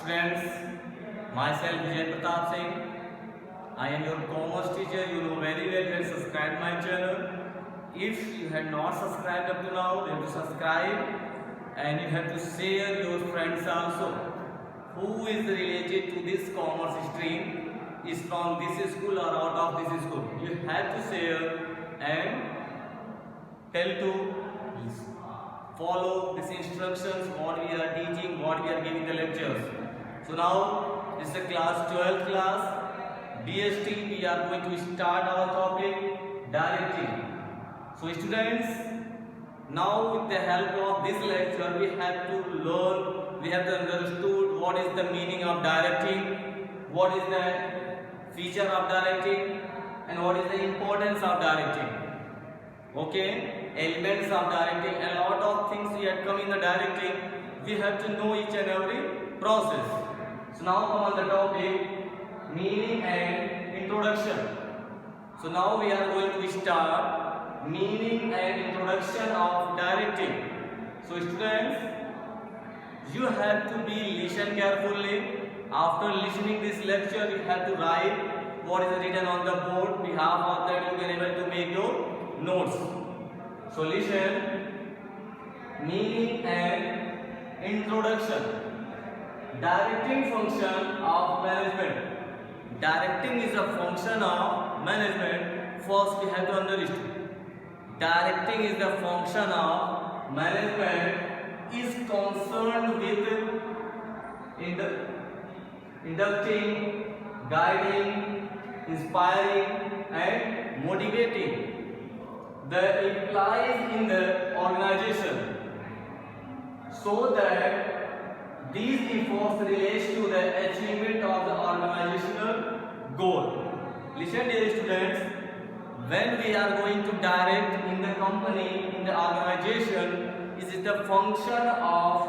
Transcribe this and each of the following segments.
Students, myself Vijay Pratap Singh. I am your commerce teacher. You know very well that subscribe my channel. If you have not subscribed up to now, you have to subscribe and you have to share your friends also. Who is related to this commerce stream is from this school or out of this school. You have to share and tell to follow these instructions, what we are teaching, what we are giving the lectures. So now this is the class 12th class. DST, we are going to start our topic directing. So students, now with the help of this lecture, we have to learn, we have to understood what is the meaning of directing, what is the feature of directing, and what is the importance of directing. Okay, elements of directing, a lot of things we have come in the directing. We have to know each and every process. So now come on the topic meaning and introduction. So now we are going to start meaning and introduction of directing. So students, you have to be listen carefully. After listening this lecture, you have to write what is written on the board. Behalf of that, you can able to make your notes. So listen, meaning and introduction. Directing function of management. Directing is a function of management. First we have to understand. Directing is the function of management is concerned with inducting, guiding, inspiring and motivating the employees in the organization so that these efforts relate to the achievement of the organizational goal. Listen dear students, when we are going to direct in the company, in the organization, it is the function of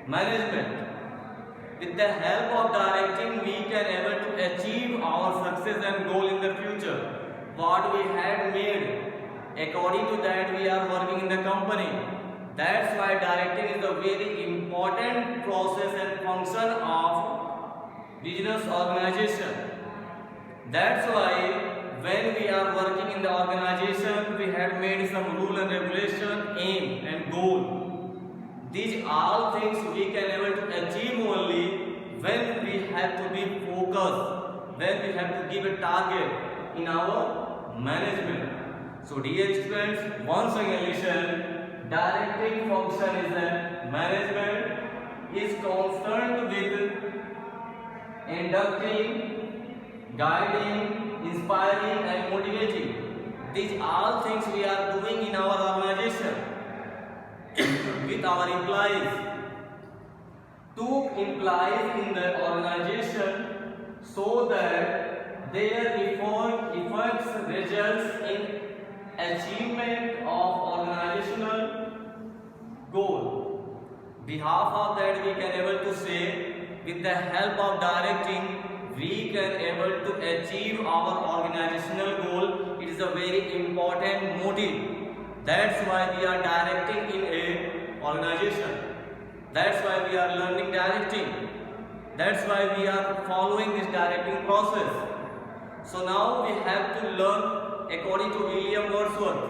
management. With the help of directing, we can able to achieve our success and goal in the future. What we had made, according to that we are working in the company. That's why directing is a very important process and function of business organization. That's why when we are working in the organization, we had made some rule and regulation, aim and goal. These all things we can able to achieve only when we have to be focused, when we have to give a target in our management. So dear students, once again listen, directing function is that management is concerned with inducting, guiding, inspiring and motivating. These all things we are doing in our organization with our employees. To employees in the organization so that their efforts results in achievement of organizational goal. Behalf of that we can able to say, with the help of directing, we can able to achieve our organizational goal. It is a very important motive. That's why we are directing in a organization. That's why we are learning directing. That's why we are following this directing process. So now we have to learn according to William Wordsworth,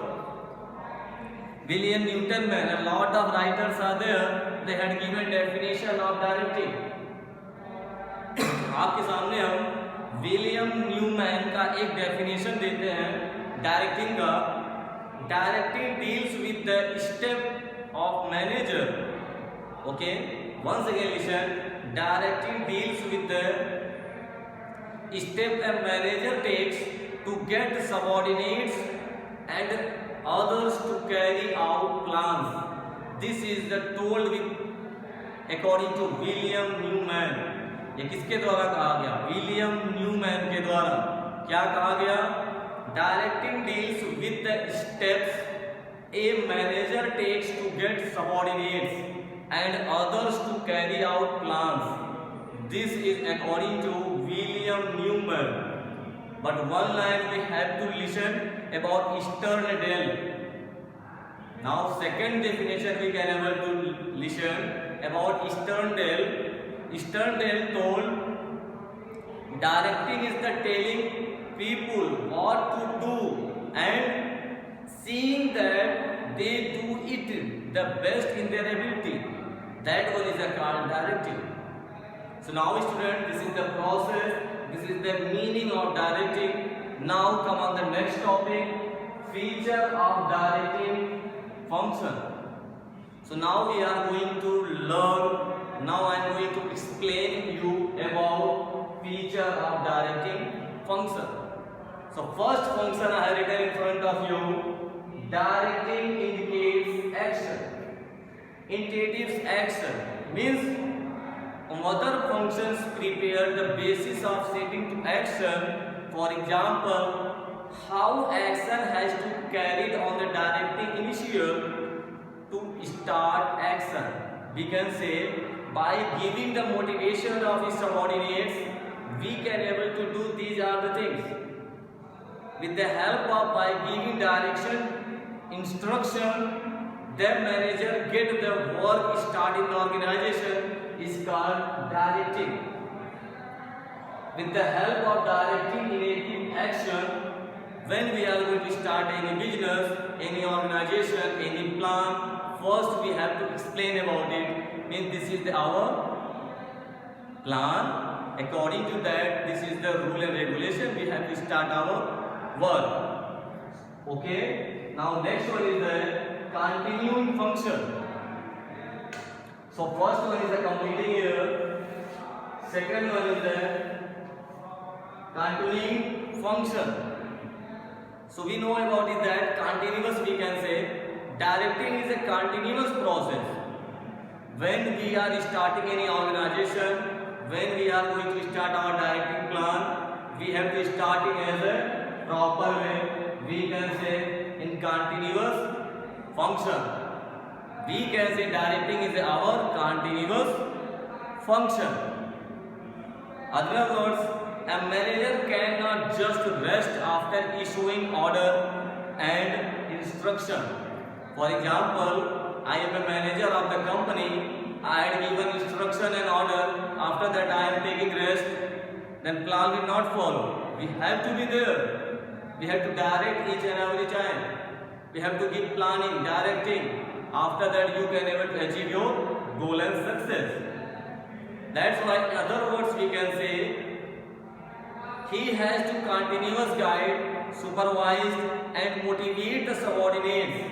William Newton Man, a lot of writers are there, they had given definition of directing. आपके सामने हम William Newman का एक definition देते हैं directing का. Directing deals with the step of manager. Okay, once again listen, directing deals with the step a manager takes to get subordinates and others to carry out plans. This is the told with according to William Newman. ये किसके द्वारा कहा गया? William Newman के द्वारा. क्या कहा गया? Directing deals with the steps a manager takes to get subordinates and others to carry out plans. This is according to William Newman. But one line we have to listen about Sterndale. Now second definition we can able to listen about Sterndale. Sterndale told, directing is the telling people what to do and seeing that they do it the best in their ability. That one is called directing. So now student, this is the process, this is the meaning of directing. Now come on the next topic, feature of directing function. So now we are going to learn, now I am going to explain you about feature of directing function. So first function I have written in front of you, directing indicates action. Indicates action means other functions prepare the basis of setting to action. For example, how action has to carried on the directing initial to start action. We can say by giving the motivation of his subordinates, we can able to do these are the things. With the help of by giving direction, instruction, the manager get the work start in the organization is called directing. With the help of directing in action, when we are going to start any business, any organization, any plan, first we have to explain about it. Means this is our plan. According to that, this is the rule and regulation. We have to start our work. Okay. Now next one is the continuing function. So first one is the completing here. Second one is the continuing function. So we know about it that continuous we can say directing is a continuous process. When we are starting any organization, when we are going to start our directing plan, we have to start it as a proper way. We can say in continuous function. We can say directing is our continuous function. Other words, a manager cannot just rest after issuing order and instruction. For example, I am a manager of the company. I had given instruction and order. After that, I am taking rest. Then plan will not follow. We have to be there. We have to direct each and every time. We have to keep planning, directing. After that, you can able to achieve your goal and success. That's why, in other words, we can say he has to continuously guide, supervise, and motivate the subordinates.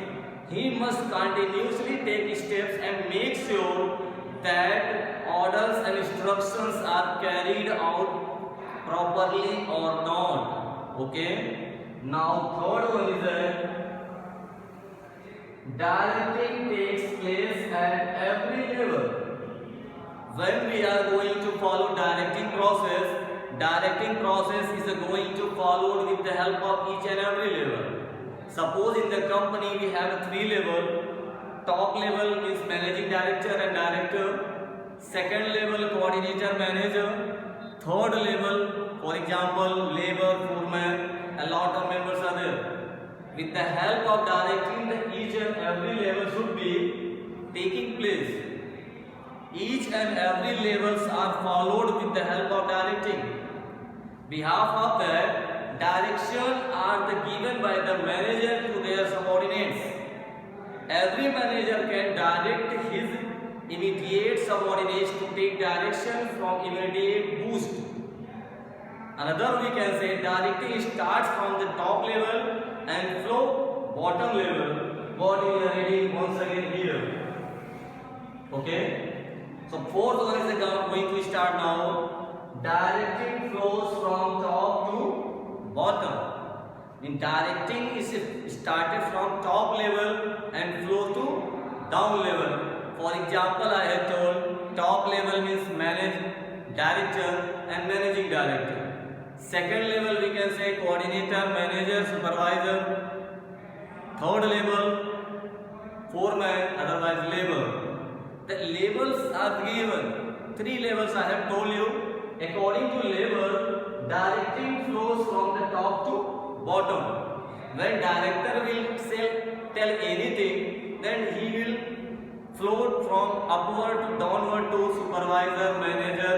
He must continuously take steps and make sure that orders and instructions are carried out properly or not. Okay. Now, third one is that directing takes place at every level. When we are going to follow directing process is going to follow with the help of each and every level. Suppose in the company we have 3 levels. Top level means managing director and director. Second level coordinator manager. Third level, for example, labor foreman. A lot of members are there. With the help of directing, each and every level should be taking place. Each and every levels are followed with the help of directing. Behalf of that, direction are given by the manager to their subordinates. Every manager can direct his immediate subordinates to take direction from immediate boost. Another we can say directing starts from the top level and flow bottom level. What we are reading once again here. Okay. So fourth one is going to start now. Directing flows from top to bottom. In directing is started from top level and flow to down level. For example, I have told top level means manage director and managing director. Second level we can say coordinator, manager, supervisor. Third level foreman, otherwise labor. The labels are given. 3 levels I have told you. According to level, directing flows from the top to bottom. When director will tell anything, then he will flowed from upward to downward to supervisor, manager,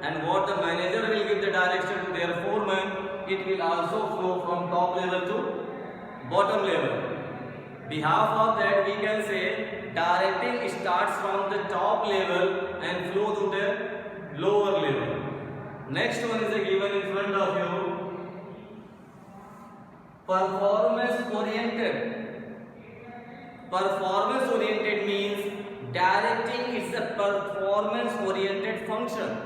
and what the manager will give the direction to their foreman, it will also flow from top level to bottom level. Behalf of that, we can say directing starts from the top level and flow to the lower level. Next one is given in front of you. Performance oriented. Performance oriented means directing is a performance oriented function.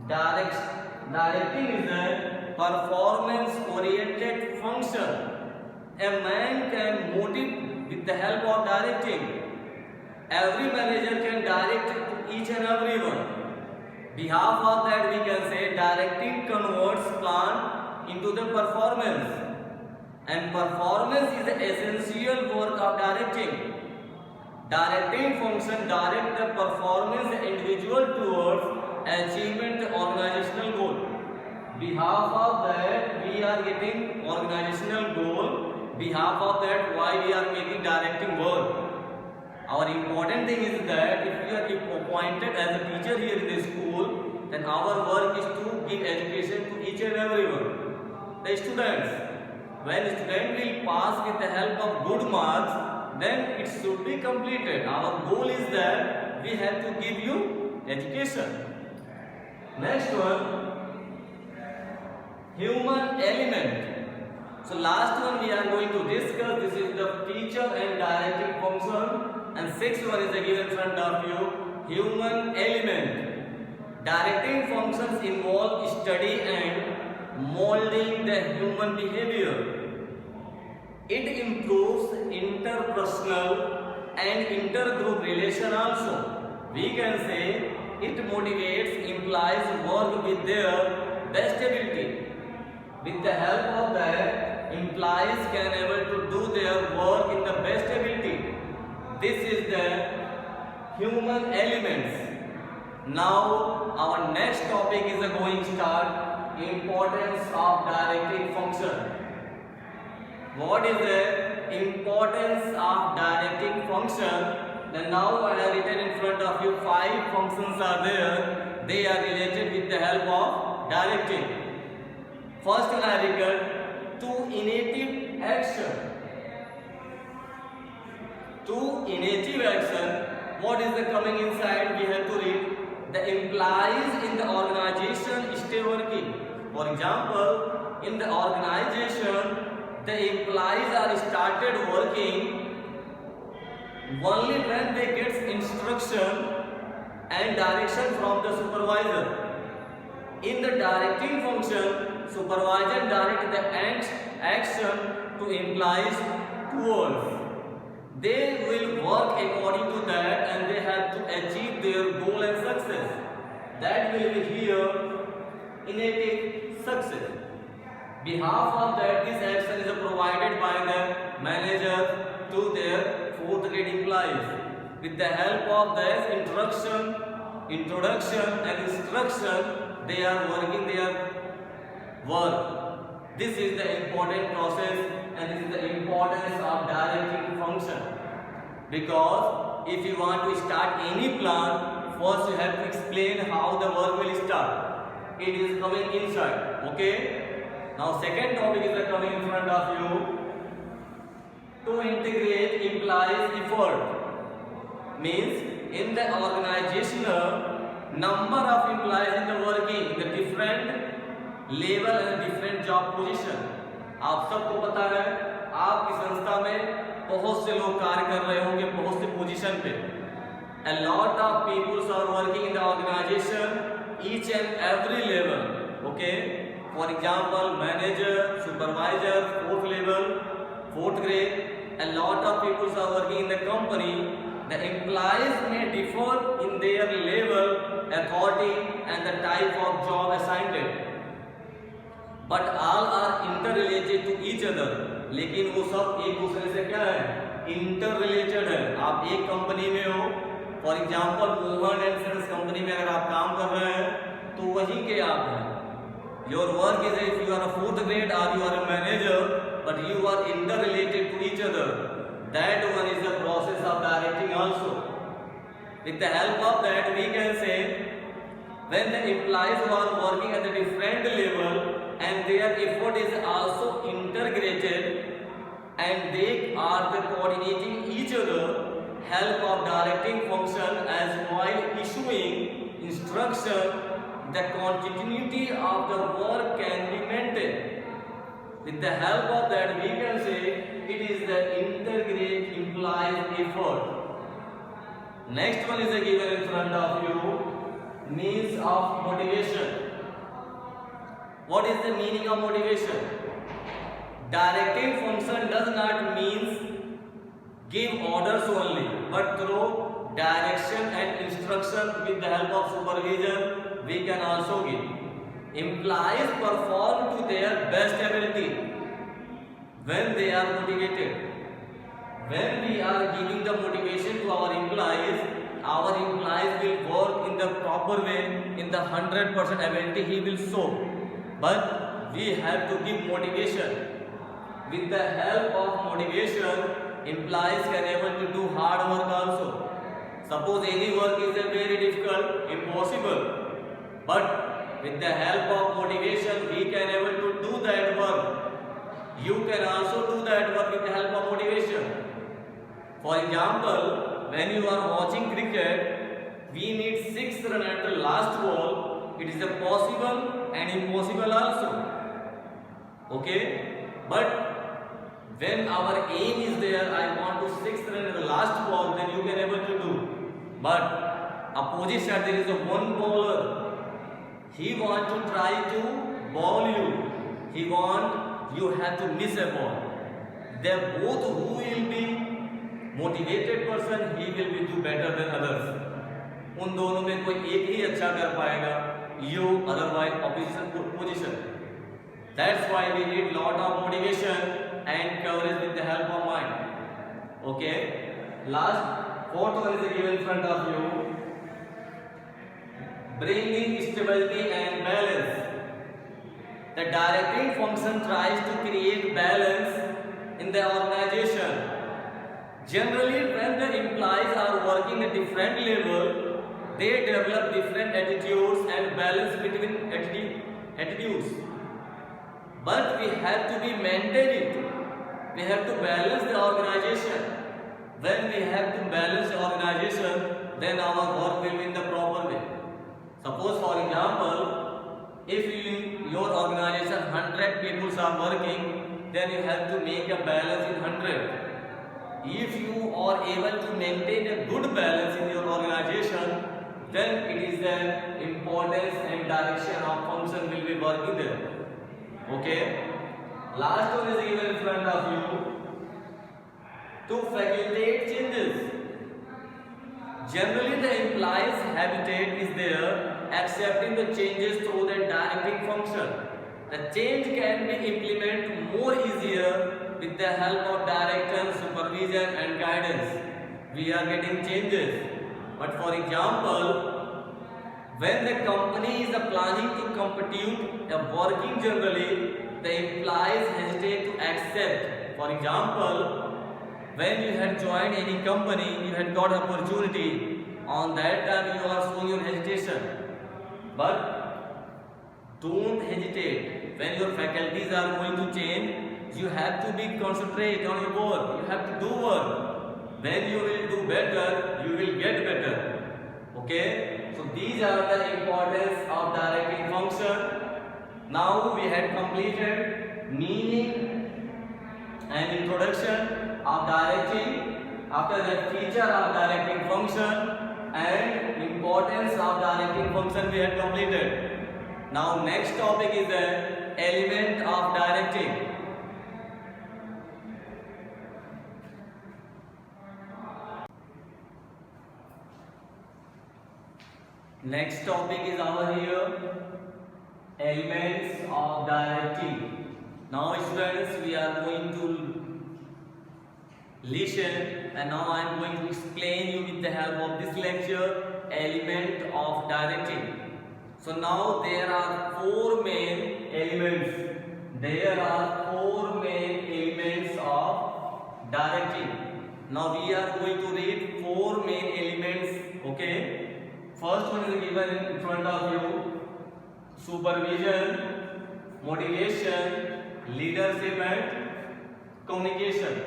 Directing is a performance oriented function. A man can motivate with the help of directing. Every manager can direct to each and everyone. Behalf of that, we can say directing converts plan into the performance. And performance is the essential work of directing. Directing function direct the performance individual towards achievement organizational goal. Behalf of that, we are getting organizational goal. Behalf of that, why we are making directing work. Our important thing is that if we are appointed as a teacher here in the school, then our work is to give education to each and everyone. The students. When student will pass with the help of good marks, then it should be completed. Our goal is that we have to give you education. Next one, human element. So last one we are going to discuss. This is the teacher and directing function. And sixth one is given in front of you, human element. Directing functions involve study and molding the human behavior. It improves interpersonal and intergroup relation also. We can say it motivates employees to work with their best ability. With the help of that, employees can able to do their work in the best ability. This is the human elements. Now our next topic is going to start importance of directing function. What is the importance of directing function? Then now I have written in front of you 5 functions are there. They are related with the help of directing. First one I record to initiative action. To initiative action, what is the coming inside? We have to read the employees in the organization stay working. For example, in the organization, the employees are started working only when they get instruction and direction from the supervisor. In the directing function, supervisor direct the action to employees towards. They will work according to that and they have to achieve their goal and success. That will be here innate success. Behalf of that, this action is provided by the manager to their 4th grade employees. With the help of this introduction and instruction, they are working their work. This is the important process and this is the importance of directing function. Because if you want to start any plan, first you have to explain how the work will start. It is coming inside. Okay? Now second topic is coming in front of you. To integrate employees' effort. Means in the organizational number of employees in the working in the different level and different job position. आप सबको पता है आपकी संस्था में बहुत से लोग कार्य कर रहे होंगे बहुत से पोजीशन पे. A lot of people are working in the organization each and every level. Okay? For example, manager, supervisor, 4th level, 4th grade. A lot of people are working in the company. The employees may differ in their level, authority, and the type of job assigned. But all are interrelated to each other. लेकिन वो सब एक दूसरे से क्या है? Interrelated है. आप एक कंपनी में हो, for example Mohan and Sons company में अगर आप काम कर रहे हैं तो वहीं के आप हैं. Your work is if you are a 4th grade or you are a manager, but you are interrelated to each other. That one is the process of directing also. With the help of that, we can say when the employees are working at a different level and their effort is also integrated and they are the coordinating each other, help of directing function as while issuing instruction, the continuity of the work can be maintained. With the help of that, we can say it is the integrate implies effort. Next one is given in front of you, means of motivation. What is the meaning of motivation? Directing function does not mean give orders only, but through direction and instruction with the help of supervision, we can also give. Employees perform to their best ability when they are motivated. When we are giving the motivation to our employees will work in the proper way, in the 100% ability he will show. But we have to give motivation. With the help of motivation, employees can able to do hard work also. Suppose any work is very difficult, impossible. But with the help of motivation, we can able to do that work. You can also do that work with the help of motivation. For example, when you are watching cricket, we need 6 runs at the last ball. It is a possible and impossible also. Okay? But when our aim is there, I want to 6 runs at the last ball, then you can able to do. But opposite side there is a one bowler. He want to try to ball you. He want you have to miss a ball. They both who will be motivated person he will be do better than others. उन दोनों में कोई एक ही अच्छा कर पाएगा, you otherwise opposition position. That's why we need lot of motivation and coverage with the help of mind. Okay, last fourth one is given in front of you, bringing stability and balance. The directing function tries to create balance in the organization. Generally, when the employees are working at different level, they develop different attitudes and balance between attitudes. But we have to be maintain it. We have to balance the organization. When we have to balance the organization, then our work will be in the proper way. Suppose, for example, if your organization 100 people are working, then you have to make a balance in 100. If you are able to maintain a good balance in your organization, then it is the importance and direction of function will be working there. Okay. Last one is given in front of you, to facilitate changes. Generally, the employee's habitat is there accepting the changes through the directing function. The change can be implemented more easier with the help of direction, supervision and guidance. We are getting changes. But for example, when the company is planning to compute a working generally, the employees hesitate to accept. For example, when you had joined any company, you had got opportunity. On that time, you are showing your hesitation. But don't hesitate. When your faculties are going to change, you have to be concentrate on your work. You have to do work. When you will do better, you will get better. Okay? So these are the importance of directing function. Now we had completed meaning and introduction of directing. After that, feature of directing function and importance of directing function we had completed. Now next topic is the element of directing. Next topic is our here elements of directing. Now students, we are going to listen and now I am going to explain you with the help of this lecture element of directing. So now there are 4 main elements. There are 4 main elements of directing. Now we are going to read 4 main elements Okay, first one is given in front of you: supervision, motivation, leadership and communication.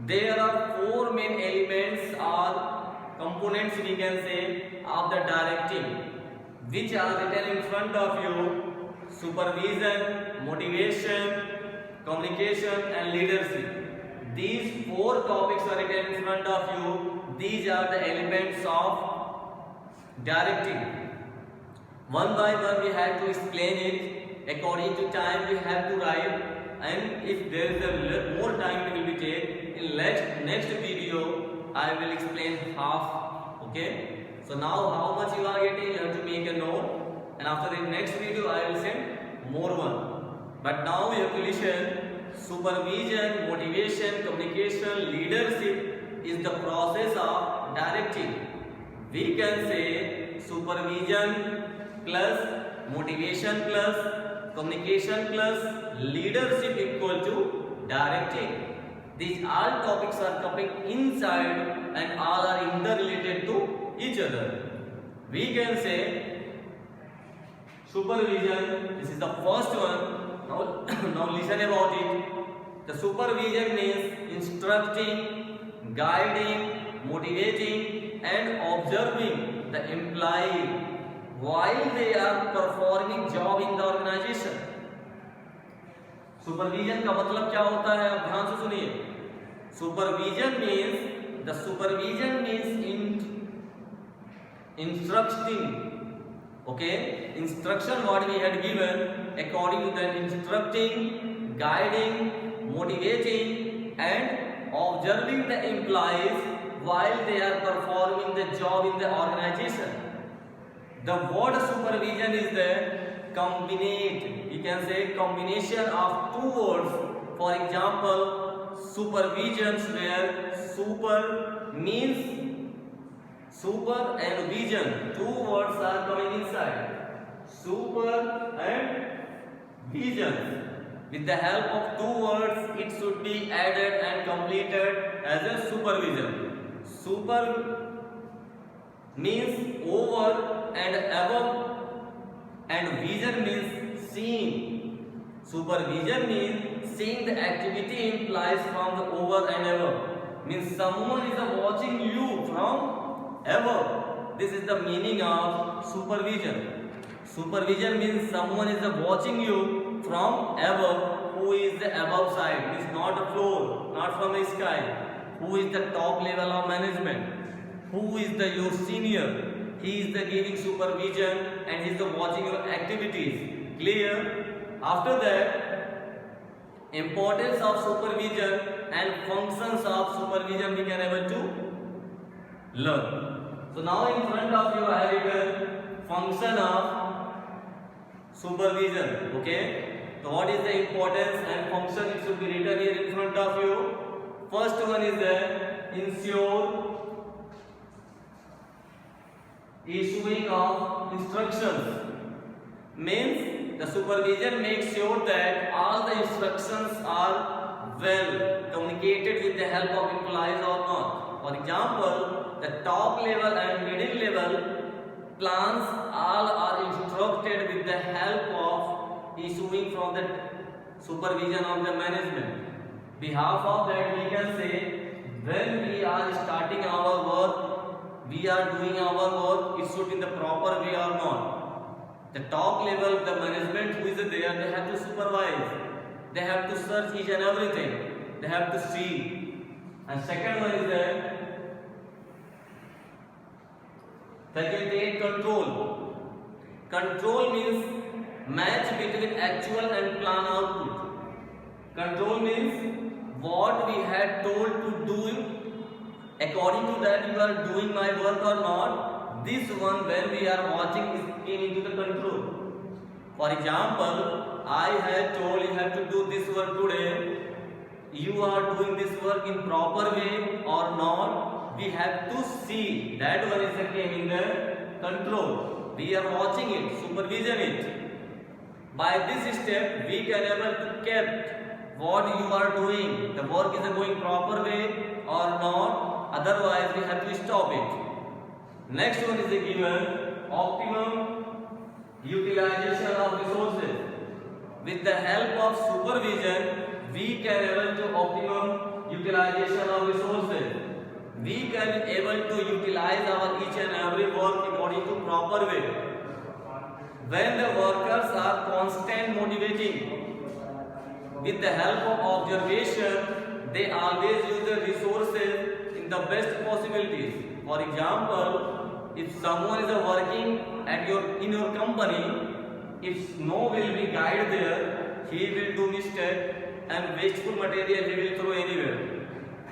There are four main elements or components, we can say, of the directive, which are written in front of you: supervision, motivation, communication and leadership. These four topics are written in front of you. These are the elements of directive. One by one we have to explain it. According to time we have to write, and if there is a more time we will be take in next video I will explain half. Okay, so now how much you are getting, you have to make a note, and after the next video I will send more one. But now you have to listen. Supervision, motivation, communication, leadership is the process of directing. We can say supervision plus motivation plus communication plus leadership equal to directing. These all topics are coming inside and all are interrelated to each other. We can say supervision, this is the first one. Now listen about it. The supervision means instructing, guiding, motivating and observing the employee while they are performing job in the organization. Supervision का मतलब क्या होता है, आप ध्यान से सुनिए. Supervision means instructing. Okay, instruction what we had given, according to that instructing, guiding, motivating and observing the employees while they are performing the job in the organization. The word supervision is the combinate, you can say combination of two words. For example, supervisions where super means super and vision, two words are coming inside, super and vision. With the help of two words it should be added and completed as a supervision. Super means over and above and vision means seeing. Supervision means seeing the activity implies from the over and above, means someone is watching you from above. This is the meaning of supervision. Supervision means someone is watching you from above. Who is the above side? It is not a floor, not from the sky. Who is the top level of management? Who is the your senior? He is the giving supervision and he is the watching your activities. Clear? After that, importance of supervision and functions of supervision we can able to learn. So now in front of you I have written function of supervision. Okay, so what is the importance and function? It should be written here in front of you. First one is the ensure issuing of instructions, means the supervision makes sure that all the instructions are well communicated with the help of employees or not. For example, the top level and middle level plans all are instructed with the help of issuing from the supervision of the management. Behalf of that we can say when we are starting our work, we are doing our work, it should be in the proper way or not. The top level, the management who is there, they have to supervise, they have to search each and everything, they have to see. And second one is that facilitate control. Control means match between actual and plan output. Control means what we had told to do, according to that you are doing my work or not. This one when we are watching is came into the control. For example, I had told you have to do this work today. You are doing this work in proper way or not, we have to see. That one is came in the control. We are watching it, supervision it. By this step we can able to keep what you are doing, the work is going proper way or not, otherwise we have to stop it. Next one is a given optimum utilization of resources. With the help of supervision, we can able to optimum utilization of resources. We can able to utilize our each and every work according to proper way. When the workers are constant motivating, with the help of observation, they always use the resources in the best possibilities. For example, if someone is working at in your company, if no will be guide there, he will do mistake and wasteful material he will throw anywhere.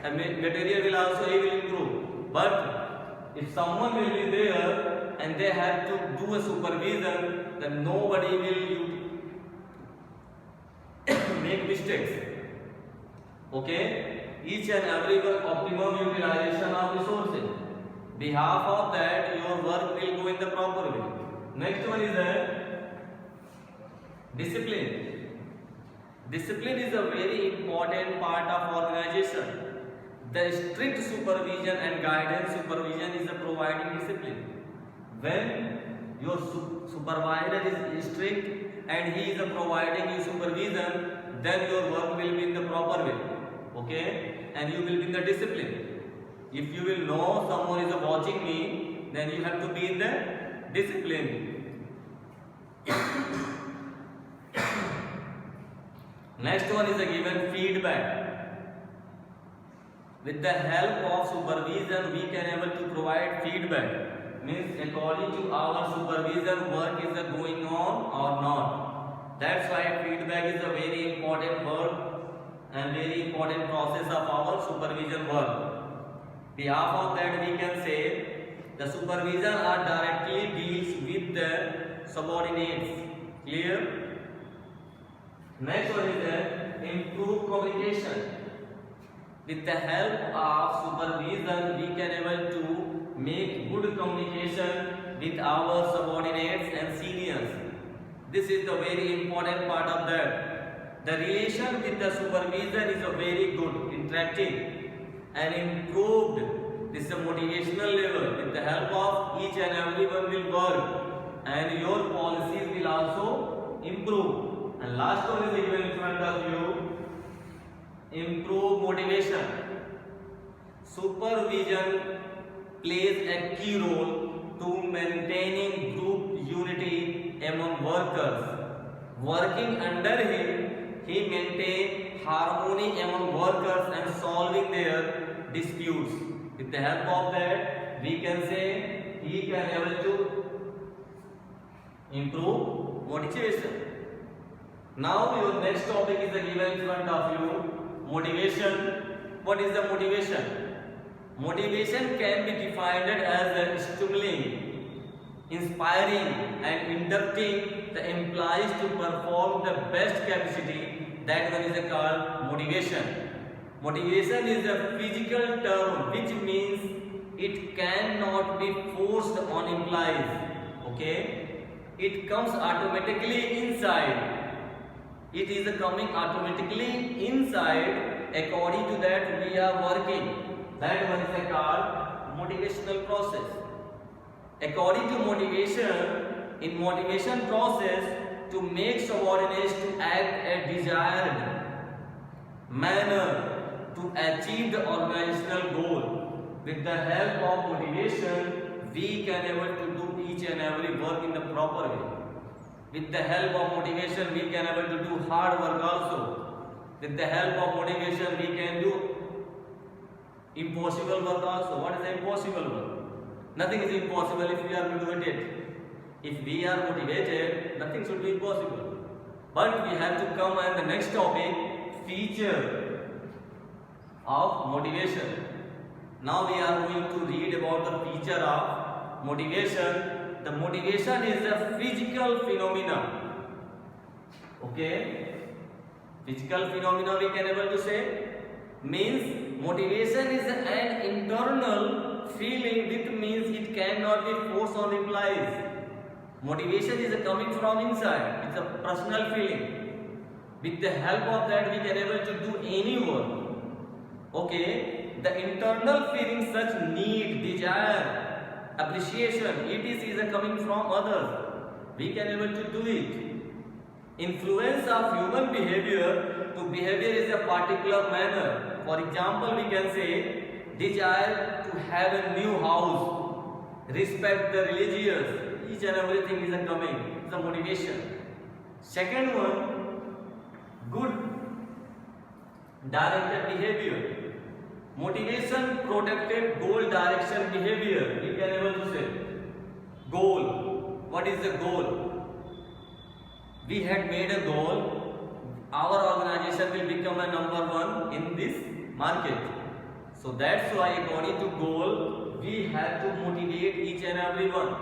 And material will also he will improve. But if someone will be there and they have to do a supervision, then nobody will make mistakes. Okay? Each and every work optimum utilization of resources. Behalf of that, your work will go in the proper way. Next one is discipline. Discipline is a very important part of organization. The strict supervision and guidance supervision is providing discipline. When your supervisor is strict and he is providing you supervision, then your work will be in the proper way. Okay? And you will be in the discipline. If you will know someone is watching me, then you have to be in the discipline. Next one is a given feedback. With the help of supervision, we can able to provide feedback. Means according to our supervision, work is going on or not. That's why feedback is a very important word and very important process of our supervision work. Behalf of that, we can say the supervision are directly deals with the subordinates. Clear? Next one is improved communication. With the help of supervision, we can able to make good communication with our subordinates and seniors. This is the very important part of that. The relation with the supervisor is a very good, interactive and improved. This is a motivational level. With the help of each and everyone will work and your policies will also improve. And last one is given in front of you. Improve motivation. Supervision plays a key role to maintaining group unity among workers. Working under him, he maintains harmony among workers and solving their disputes. With the help of that, we can say he can able to improve motivation. Now your next topic is given in front of you. Motivation. What is the motivation? Motivation can be defined as stimulating, inspiring and inducting the employees to perform the best capacity. That one is called motivation. Motivation is a physical term which means it cannot be forced on employees. Okay? It comes automatically inside. It is coming automatically inside. According to that, we are working. That one is called motivational process. According to motivation, in motivation process, to make subordinates to act a desired manner to achieve the organizational goal. With the help of motivation, we can able to do each and every work in the proper way. With the help of motivation, we can able to do hard work also. With the help of motivation, we can do impossible work also. What is the impossible work? Nothing is impossible if we are motivated. If we are motivated, nothing should be impossible. But we have to come on the next topic, feature of motivation. Now we are going to read about the feature of motivation. The motivation is a physical phenomenon. Okay? Physical phenomena we can able to say. Means motivation is an internal feeling which means it cannot be forced on employees. Motivation is coming from inside. It's a personal feeling. With the help of that we can able to do any work. Okay? The internal feeling such need, desire, appreciation, etc. is coming from others. We can able to do it. Influence of human behavior to behavior is a particular manner. For example, we can say desire to have a new house, respect the religious, each and everything is a coming, it's a motivation. Second one, good directed behavior. Motivation protected goal direction behavior. We can able to say goal. What is the goal? We had made a goal. Our organization will become a number one in this market. So that's why according to goal, we have to motivate each and every one.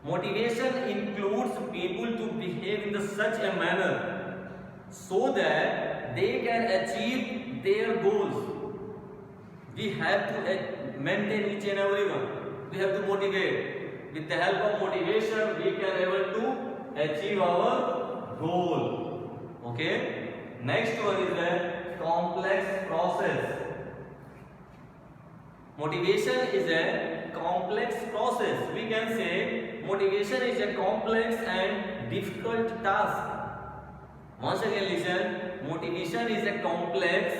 Motivation includes people to behave in such a manner so that they can achieve their goals. We have to maintain each and every one. We have to motivate. With the help of motivation, we can able to achieve our goal. Okay. Next one is a complex process. Motivation is a complex process. We can say motivation is a complex and difficult task. Once again listen, motivation is a complex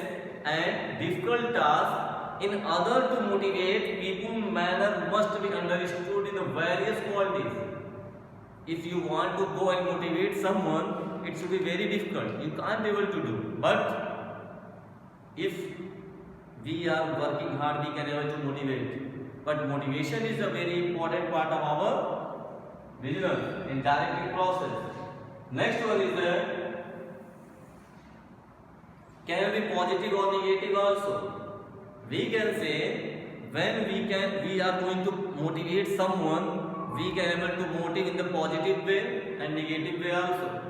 and difficult task. In order to motivate people, manner must be understood in the various qualities. If you want to go and motivate someone, it should be very difficult. You can't be able to do. But if we are working hard, we can able to motivate. But motivation is a very important part of our business in directing process. Next one is can be positive or negative also. We can say when we are going to motivate someone, we can able to motivate in the positive way and negative way also.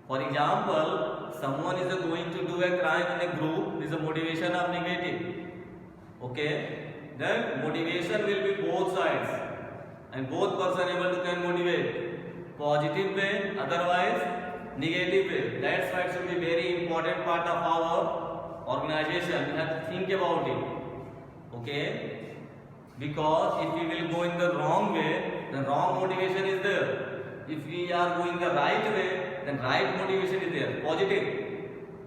For example, someone is going to do a crime in a group, is a motivation of negative. Okay, then motivation will be both sides and both person able to can motivate positive way, otherwise negative way. That's why it should be very important part of our organization. We have to think about it. Okay, because if we will go in the wrong way, then wrong motivation is there. If we are going the right way, then right motivation is there, positive.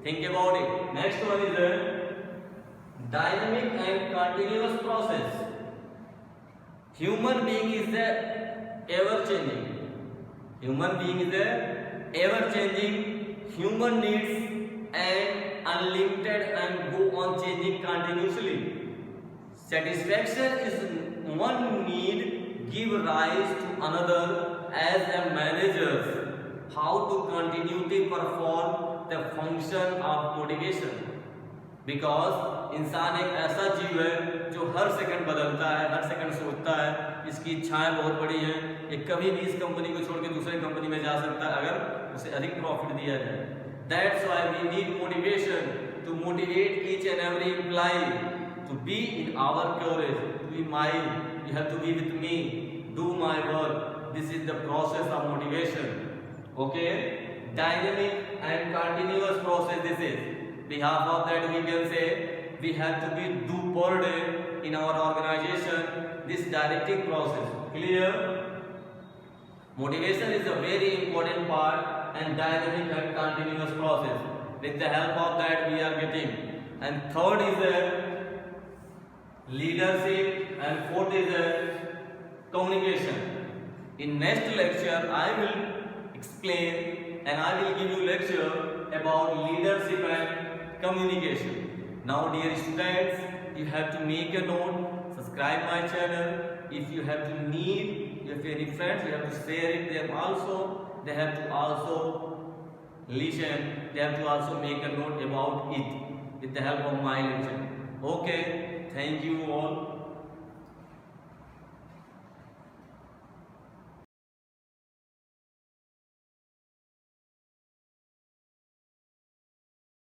Think about it. Next one is a dynamic and continuous process. Human being is ever changing. Human being is ever changing. Human needs and unlimited and go on changing continuously. Satisfaction is one need give rise to another as a manager. How to continually perform the function of motivation. Because इंसान एक ऐसा जीव है जो हर second बदलता है, हर second सोचता है, इसकी इच्छाएं बहुत बड़ी हैं, ये कभी भी इस कंपनी को छोड़ के दूसरे कंपनी में जा सकता है अगर उसे अधिक प्रॉफिट दिया जाए. That's why we need motivation to motivate each and every employee to be in our courage, to be mine. You have to be with me, do my work. This is the process of motivation. Okay, dynamic and continuous process. This is. Behalf of that, we can say we have to be do per day in our organization this directing process. Clear? Motivation is a very important part and dynamic and continuous process. With the help of that, we are getting. And third is a leadership, and fourth is a communication. In next lecture, I will explain and I will give you lecture about leadership and communication. Now dear students, you have to make a note, subscribe my channel. If you have to need, if any friends, you have to share it them also. They have to also listen, they have to also make a note about it with the help of my lecture. Okay, thank you all.